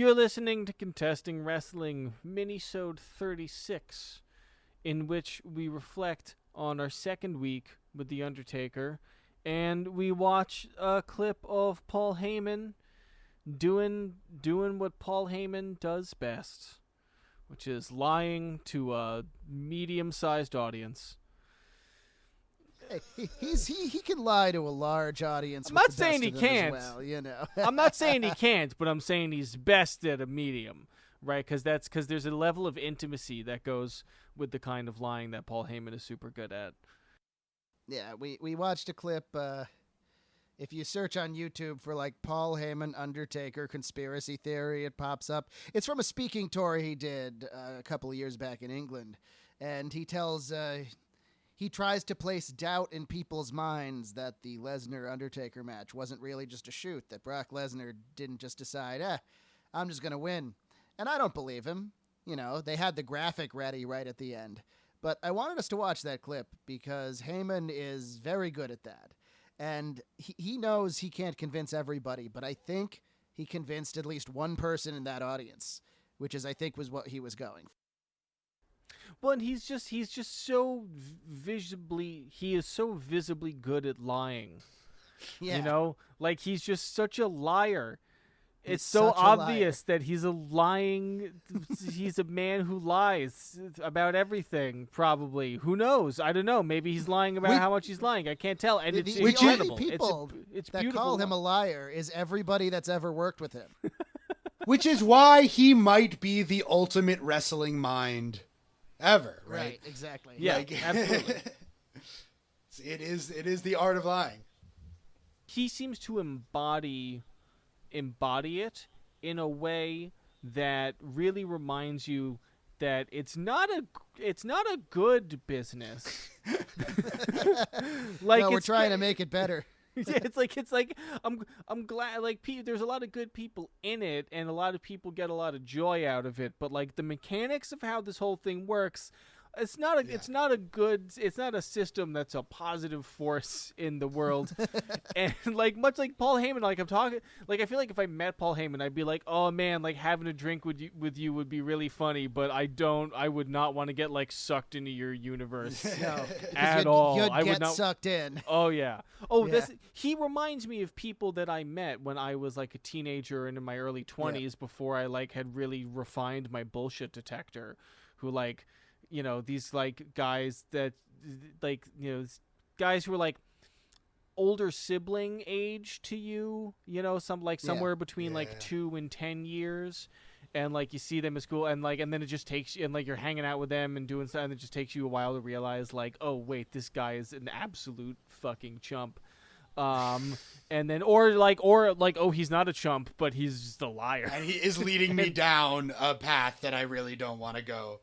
You're listening to Contesting Wrestling, Minisode 36, in which we reflect on our second week with The Undertaker, and we watch a clip of Paul Heyman doing what Paul Heyman does best, which is lying to a medium-sized audience. He can lie to a large audience. I'm with not the saying best he of them as can't. well, you know. I'm not saying he can't, but I'm saying he's best at a medium, right? Because there's a level of intimacy that goes with the kind of lying that Paul Heyman is super good at. Yeah, we watched a clip. If you search on YouTube for like Paul Heyman Undertaker conspiracy theory, it pops up. It's from a speaking tour he did a couple of years back in England, and he tells. He tries to place doubt in people's minds that the Lesnar-Undertaker match wasn't really just a shoot, that Brock Lesnar didn't just decide, I'm just going to win. And I don't believe him. You know, they had the graphic ready right at the end. But I wanted us to watch that clip because Heyman is very good at that. And he knows he can't convince everybody, but I think he convinced at least one person in that audience, which is, I think, was what he was going for. Well, and he's just so visibly good at lying. Yeah. You know, like he's just such a liar. It's so obvious that he's a lying. He's a man who lies about everything. Probably, who knows? I don't know. Maybe he's lying about how much he's lying. I can't tell. And it's incredible. The only people it's that beautiful. call him a liar is everybody that's ever worked with him. Which is why he might be the ultimate wrestling mind ever, right? Exactly. Yeah, absolutely. It is the art of lying. He seems to embody it in a way that really reminds you that it's not a good business. Like no, we're trying to make it better. It's like I'm glad, like, there's a lot of good people in it and a lot of people get a lot of joy out of it, but like the mechanics of how this whole thing works, it's not a system that's a positive force in the world. And like, much like Paul Heyman, like I'm talking, like I feel like if I met Paul Heyman, I'd be like, oh man, like having a drink with you would be really funny, but I would not want to get like sucked into your universe at all. You'd get sucked in. Oh yeah. Oh, yeah. He reminds me of people that I met when I was like a teenager and in my early 20s before I like had really refined my bullshit detector, who like, you know, these like guys that like, you know, guys who are like older sibling age to you, you know, somewhere between 2 and 10 years. And like you see them at school and then it just takes you, and like you're hanging out with them and doing stuff, and it just takes you a while to realize like, oh wait, this guy is an absolute fucking chump. And then or oh, he's not a chump, but he's just a liar. And he is leading me down a path that I really don't want to go.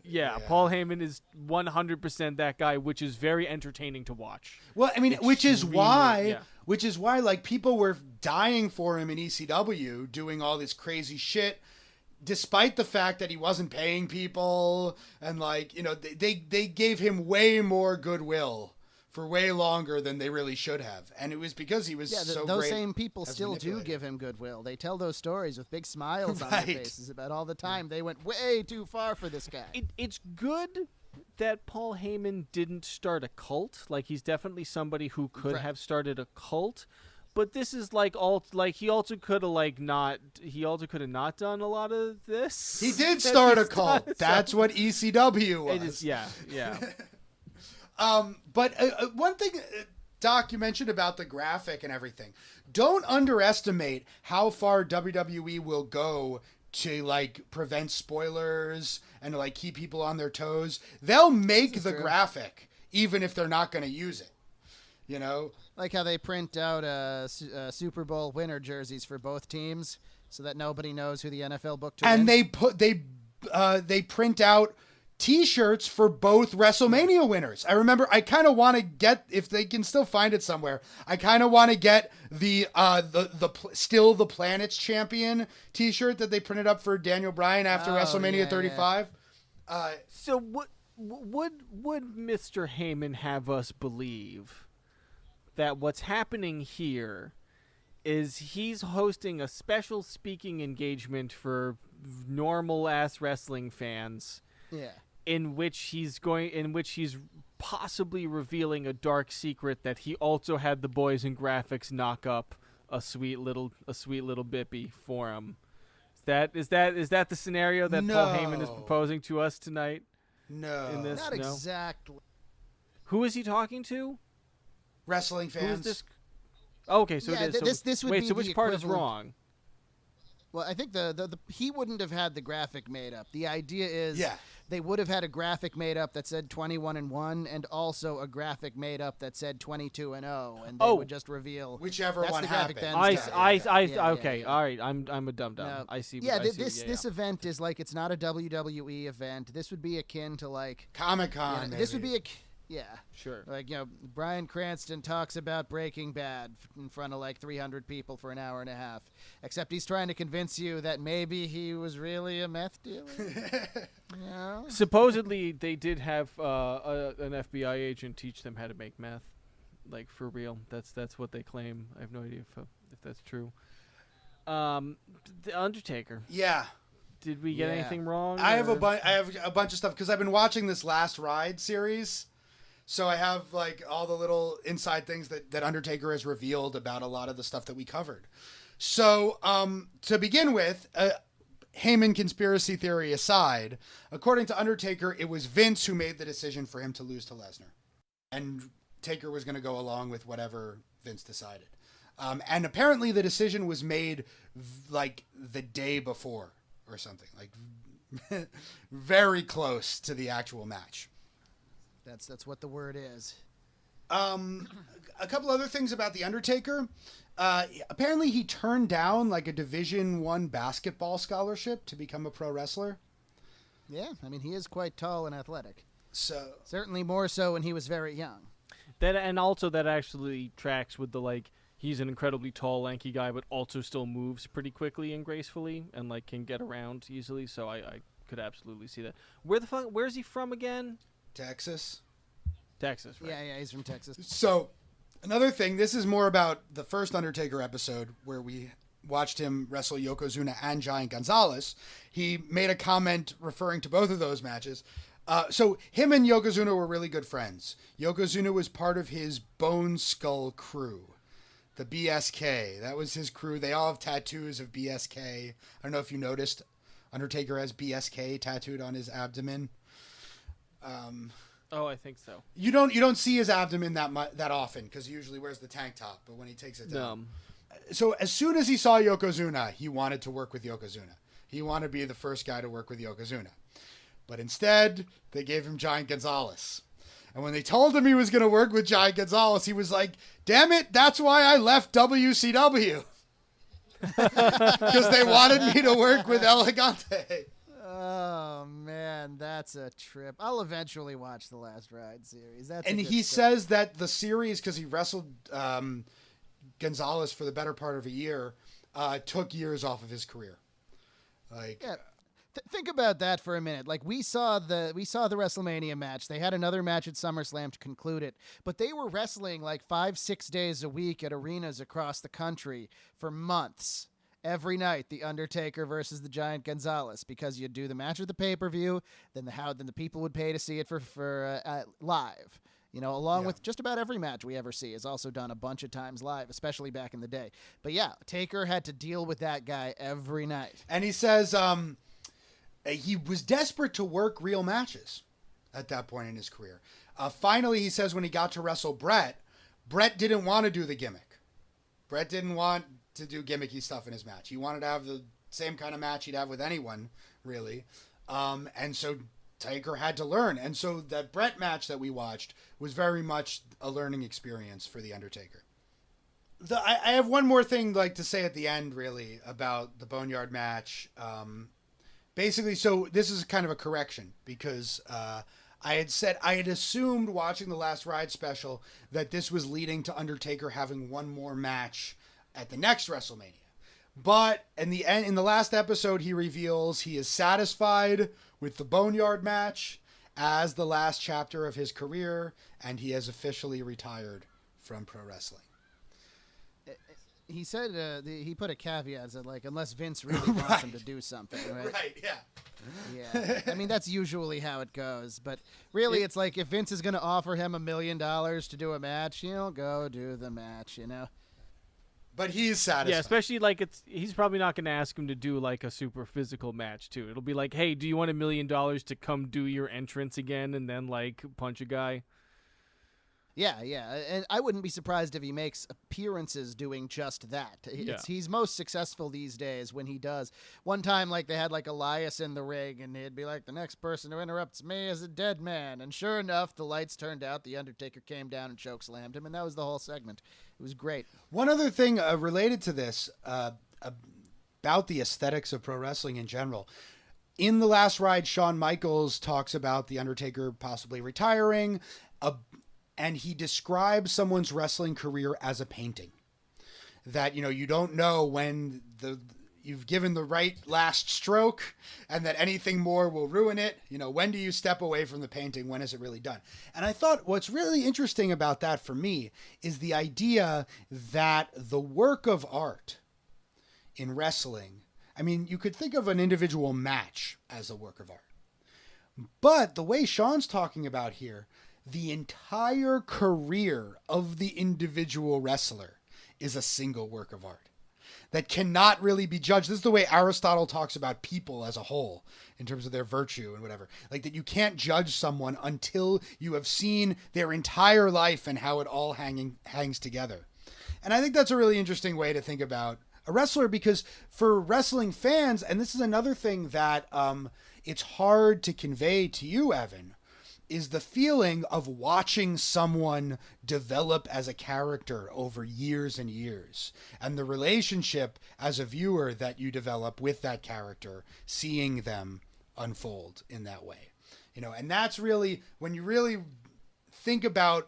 Yeah, Paul Heyman is 100% that guy, which is very entertaining to watch. Well, I mean, which is why like people were dying for him in ECW doing all this crazy shit, despite the fact that he wasn't paying people, and like, you know, they gave him way more goodwill for way longer than they really should have. And it was because he was so great. Those same people still do give him goodwill. They tell those stories with big smiles on their faces about all the time. They went way too far for this guy. It's good that Paul Heyman didn't start a cult. Like, he's definitely somebody who could have started a cult. But this is like he also could have not done a lot of this. He did start a cult. That's what ECW was. It is, yeah. But one thing, Doc, you mentioned about the graphic and everything. Don't underestimate how far WWE will go to like prevent spoilers and to like keep people on their toes. They'll make the graphic even if they're not going to use it. You know, like how they print out Super Bowl winner jerseys for both teams so that nobody knows who the NFL booked to win. And they print out T-shirts for both WrestleMania winners. I remember, I kind of want to get, if they can still find it somewhere, I kind of want to get the Still the Planets Champion T-shirt that they printed up for Daniel Bryan after WrestleMania 35. Yeah. So what would Mr. Heyman have us believe that what's happening here is he's hosting a special speaking engagement for normal ass wrestling fans. Yeah. In which he's possibly revealing a dark secret that he also had the boys in graphics knock up a sweet little bippy for him. Is that the scenario that Paul Heyman is proposing to us tonight? No. In this? Not exactly. Who is he talking to? Wrestling fans. Who is this? Oh, okay, so yeah, it is. This would wait, be so which the part is equivalent. wrong? Well, I think the he wouldn't have had the graphic made up. The idea is Yeah. they would have had a graphic made up that said 21-1 and also a graphic made up that said 22-0, and they would just reveal whichever that's one the graphic happened. Okay, all right. I'm a dum dum. No. I see. Yeah, I see, this event is like it's not a WWE event. This would be akin to like Comic-Con. this would be Sure. like Bryan Cranston talks about Breaking Bad in front of like 300 people for an hour and a half, except he's trying to convince you that maybe he was really a meth dealer. Supposedly, they did have an FBI agent teach them how to make meth, like for real. That's what they claim. I have no idea if that's true. The Undertaker. Yeah. Did we get anything wrong? I have a bunch of stuff because I've been watching this Last Ride series. So I have like all the little inside things that Undertaker has revealed about a lot of the stuff that we covered. So to begin with, Heyman conspiracy theory aside, according to Undertaker, it was Vince who made the decision for him to lose to Lesnar. And Taker was going to go along with whatever Vince decided. And apparently the decision was made like the day before or something, like very close to the actual match. That's what the word is. A couple other things about the Undertaker. Apparently, he turned down like a Division I basketball scholarship to become a pro wrestler. Yeah, I mean he is quite tall and athletic. So certainly more so when he was very young. That and also that actually tracks with the like he's an incredibly tall, lanky guy, but also still moves pretty quickly and gracefully, and like can get around easily. So I could absolutely see that. Where's he from again? Texas, right? Yeah, he's from Texas. So, another thing, this is more about the first Undertaker episode where we watched him wrestle Yokozuna and Giant Gonzalez. He made a comment referring to both of those matches. So, him and Yokozuna were really good friends. Yokozuna was part of his Bone Skull crew, the BSK. That was his crew. They all have tattoos of BSK. I don't know if you noticed, Undertaker has BSK tattooed on his abdomen. I think so. You don't see his abdomen that often because he usually wears the tank top, but when he takes it down. So as soon as he saw Yokozuna, he wanted to work with Yokozuna. He wanted to be the first guy to work with Yokozuna. But instead, they gave him Giant Gonzalez. And when they told him he was going to work with Giant Gonzalez, he was like, damn it, that's why I left WCW. Because they wanted me to work with El Gigante. Oh man, that's a trip. I'll eventually watch the Last Ride series. He says that the series, because he wrestled Gonzalez for the better part of a year, took years off of his career. Like, yeah. Think about that for a minute. Like we saw the WrestleMania match. They had another match at SummerSlam to conclude it, but they were wrestling like 5-6 days a week at arenas across the country for months. Every night, The Undertaker versus the Giant Gonzalez, because you'd do the match at the pay-per-view, then the people would pay to see it for live. You know, along with just about every match we ever see is also done a bunch of times live, especially back in the day. But yeah, Taker had to deal with that guy every night. And he says he was desperate to work real matches at that point in his career. Finally, he says when he got to wrestle Brett didn't want to do the gimmick. Brett didn't want to do gimmicky stuff in his match. He wanted to have the same kind of match he'd have with anyone, really. And so Taker had to learn. And so that Brett match that we watched was very much a learning experience for The Undertaker. I have one more thing like to say at the end, really, about the Boneyard match. Basically, so this is kind of a correction because I had assumed watching the Last Ride special that this was leading to Undertaker having one more match at the next WrestleMania. But in the last episode, he reveals he is satisfied with the Boneyard match as the last chapter of his career, and he has officially retired from pro wrestling. he said he put a caveat that like unless Vince really wants him to do something, right? Right. Yeah. Yeah, I mean that's usually how it goes. But really, it's like if Vince is going to offer him $1 million to do a match, go do the match. But he's satisfied. Yeah, especially like he's probably not going to ask him to do like a super physical match too. It'll be like, hey, do you want $1 million to come do your entrance again and then like punch a guy? Yeah, and I wouldn't be surprised if he makes appearances doing just that. He's most successful these days when he does. One time, like, they had, like, Elias in the ring, and he'd be like, the next person who interrupts me is a dead man. And sure enough, the lights turned out, the Undertaker came down and chokeslammed him, and that was the whole segment. It was great. One other thing related to this, about the aesthetics of pro wrestling in general. In The Last Ride, Shawn Michaels talks about the Undertaker possibly retiring, and he describes someone's wrestling career as a painting. That, you don't know when you've given the right last stroke and that anything more will ruin it. When do you step away from the painting? When is it really done? And I thought what's really interesting about that for me is the idea that the work of art in wrestling, I mean, you could think of an individual match as a work of art. But the way Sean's talking about here, the entire career of the individual wrestler is a single work of art that cannot really be judged. This is the way Aristotle talks about people as a whole in terms of their virtue and whatever. Like that you can't judge someone until you have seen their entire life and how it all hangs together. And I think that's a really interesting way to think about a wrestler, because for wrestling fans, and this is another thing that it's hard to convey to you, Evan, is the feeling of watching someone develop as a character over years and years, and the relationship as a viewer that you develop with that character, seeing them unfold in that way. And that's really, when you really think about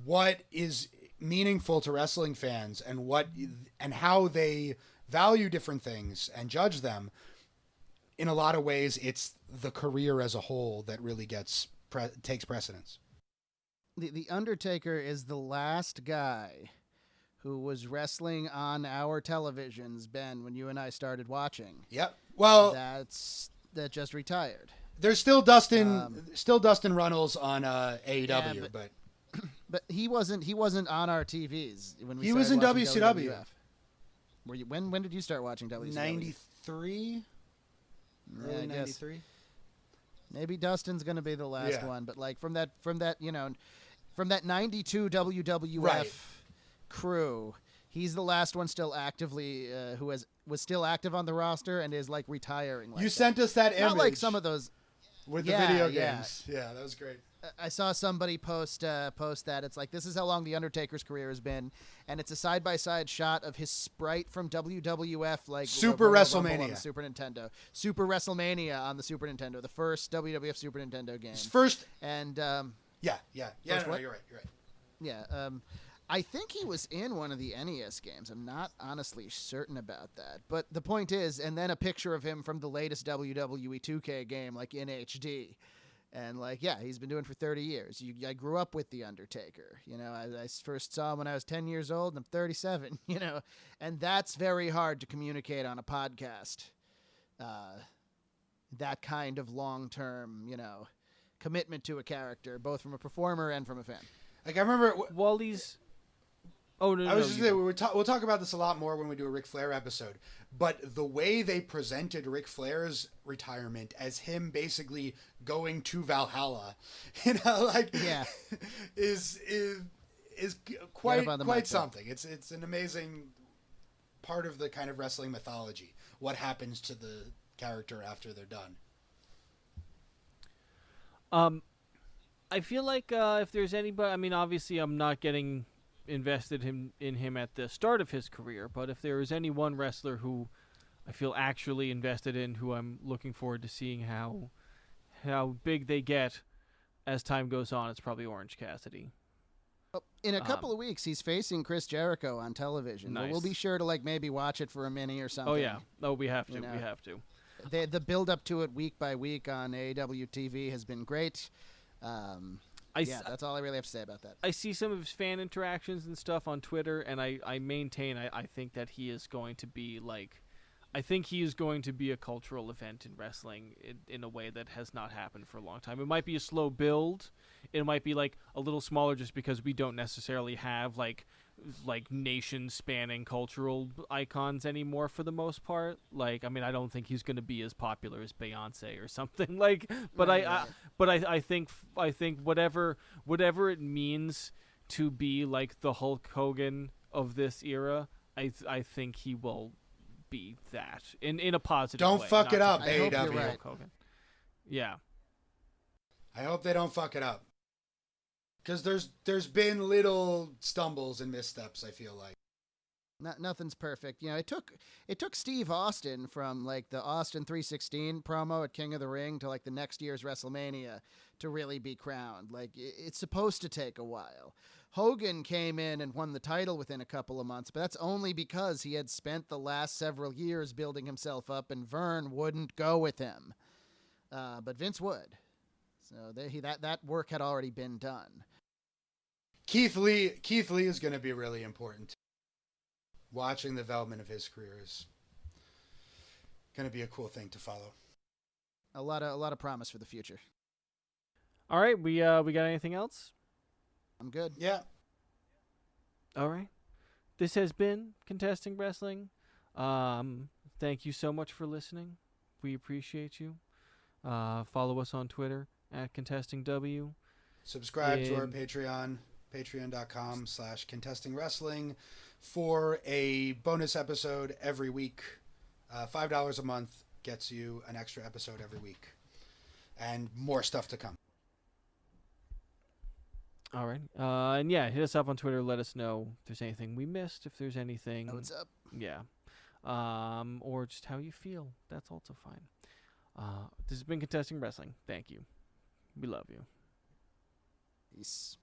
what is meaningful to wrestling fans and how they value different things and judge them, in a lot of ways, it's the career as a whole that really takes precedence. The Undertaker is the last guy who was wrestling on our televisions, Ben, when you and I started watching. Yep. Well, that just retired. There's still Dustin Runnels on AEW, but he wasn't on our TVs when we. He was in WCW. WWF. Were you? When did you start watching WCW? 93. Early 93. Maybe Dustin's going to be the last one, but like from that 92 WWF crew, he's the last one still actively who was still active on the roster and is like retiring. You sent us that image. Not like some of those with the video games. Yeah, that was great. I saw somebody post that. It's like, this is how long the Undertaker's career has been, and it's a side-by-side shot of his sprite from WWF, like Super WrestleMania on the Super Nintendo, Super WrestleMania on the Super Nintendo, the first WWF Super Nintendo game. First, and you're right. Yeah, I think he was in one of the NES games. I'm not honestly certain about that, but the point is, and then a picture of him from the latest WWE 2K game, like in HD. And like, yeah, he's been doing it for 30 years. I grew up with The Undertaker. I first saw him when I was 10 years old, and I'm 37, and that's very hard to communicate on a podcast. That kind of long-term, commitment to a character, both from a performer and from a fan. Like, I remember Wally's. Oh, no, I was just saying, we'll talk about this a lot more when we do a Ric Flair episode. But the way they presented Ric Flair's retirement as him basically going to Valhalla, is quite something. It's an amazing part of the kind of wrestling mythology. What happens to the character after they're done? I feel like if there's anybody, I mean, obviously I'm not getting invested in him at the start of his career, but if there is any one wrestler who I feel actually invested in, who I'm looking forward to seeing how big they get as time goes on, it's probably Orange Cassidy. In a couple of weeks, he's facing Chris Jericho on television. Nice. We'll be sure to maybe watch it for a mini or something. Oh yeah, we have to. We have to. The build up to it week by week on AEW TV has been great. That's all I really have to say about that. I see some of his fan interactions and stuff on Twitter, and I maintain I think that he is going to be like, I think he is going to be a cultural event in wrestling in a way that has not happened for a long time. It might be a slow build. It might be like a little smaller just because we don't necessarily have like nation-spanning cultural icons anymore for the most part. Like, I mean, I don't think he's going to be as popular as Beyonce or something. Like, but I think whatever it means to be like the Hulk Hogan of this era, I think he will be that in a positive way. Don't fuck it up, I hope you're AEW. right. Hogan. Yeah. I hope they don't fuck it up. Because there's been little stumbles and missteps, I feel like. Nothing's perfect. You know, it took Steve Austin from like the Austin 316 promo at King of the Ring to like the next year's WrestleMania to really be crowned. Like, it's supposed to take a while. Hogan came in and won the title within a couple of months, but that's only because he had spent the last several years building himself up, and Vern wouldn't go with him. But Vince would. So that work had already been done. Keith Lee is going to be really important. Watching the development of his career is going to be a cool thing to follow. A lot of promise for the future. All right, we got anything else? I'm good. Yeah. All right. This has been Contesting Wrestling. Thank you so much for listening. We appreciate you. Follow us on Twitter at ContestingW. Subscribe to our Patreon, patreon.com/contestingwrestling for a bonus episode every week. $5 a month gets you an extra episode every week. And more stuff to come. All right. And yeah, hit us up on Twitter. Let us know if there's anything we missed, if there's anything. What's up? Yeah. Or just how you feel. That's also fine. This has been Contesting Wrestling. Thank you. We love you. Peace.